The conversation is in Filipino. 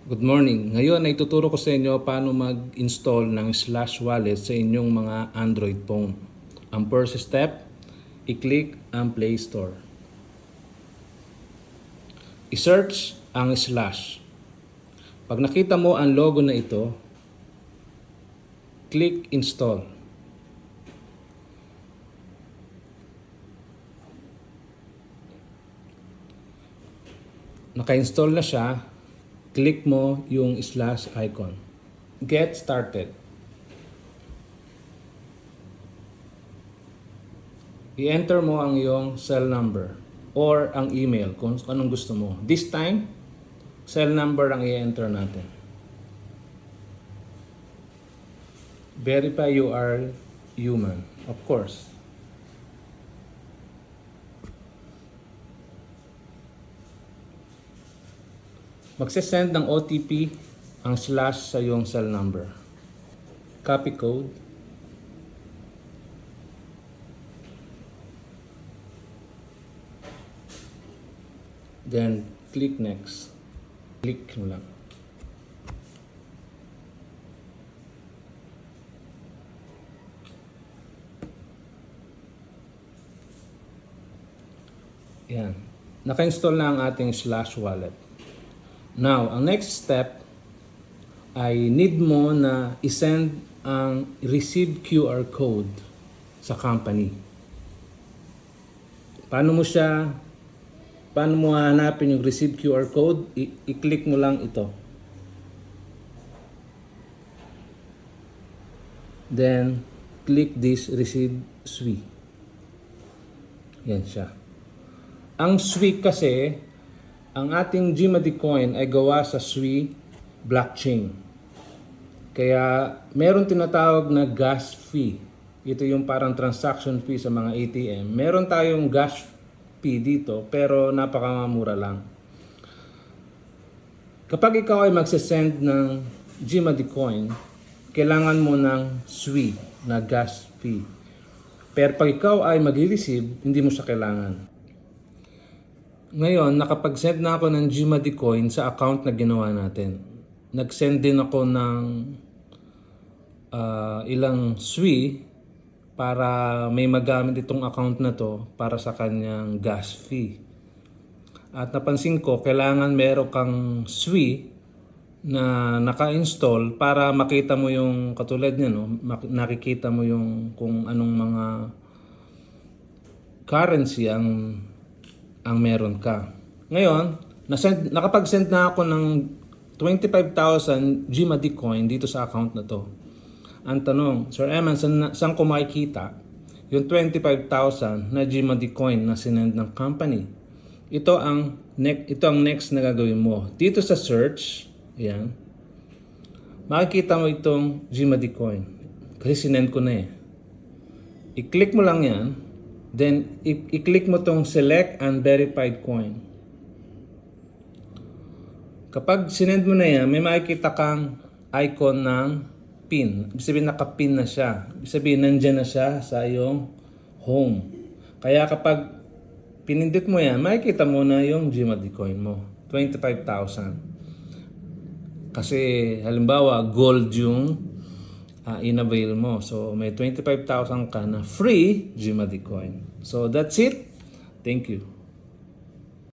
Good morning. Ngayon ay tuturo ko sa inyo paano mag-install ng Slash Wallet sa inyong mga Android phone. Ang first step, i-click ang Play Store. I-search ang Slash. Pag nakita mo ang logo na ito, click Install. Naka-install na siya. Click mo yung slash icon. Get started. I-enter mo ang iyong cell number or ang email kung anong gusto mo. This time, cell number ang i-enter natin. Verify you are human, of course. Magsisend ng OTP ang slash sa iyong cell number. Copy code. Then, click next. Click mo lang. Yan. Naka-install na ang ating slash wallet. Now, ang next step ay need mo na isend ang received QR code sa company. Paano mo hanapin yung received QR code? I-click mo lang ito. Then, click this receive SWI. Yan siya. Ang SWI kasi, ang ating GMADI coin ay gawa sa SWI blockchain. Kaya meron tinatawag na gas fee. Ito yung parang transaction fee sa mga ATM. Meron tayong gas fee dito pero napakamura lang. Kapag ikaw ay magsisend ng GMADI coin, kailangan mo ng SWI na gas fee. Pero pag ikaw ay mag-receive, hindi mo siya kailangan. Ngayon, nakapag-send na ako ng GMADI coin sa account na ginawa natin. Nag-send din ako ng ilang SWI para may magamit itong account na to para sa kanyang gas fee. At napansin ko, kailangan meron kang SWI na naka-install para makita mo yung katulad niya, no? Nakikita mo yung kung anong mga currency ang meron ka. Ngayon, nakapag-send na ako ng 25,000 GMADI coin dito sa account na to. Ang tanong, Sir Eman, saan ko makikita yung 25,000 na GMADI coin na sinend ng company? Ito ang next na gagawin mo. Dito sa search, yan, makikita mo itong GMADI coin. Kasi sinend ko na eh. I-click mo lang yan. Then, i-click mo tong select and verified coin. Kapag sinend mo na yan, may makikita kang icon ng pin. Ibig sabihin, naka-pin na siya. Ibig sabihin, nandyan na siya sa iyong home. Kaya kapag pinindit mo yan, makikita mo na yung GMADI coin mo. 25,000. Kasi, halimbawa, gold yung in-avail mo. So, may 25,000 ka na free GMADI coin. So, that's it. Thank you.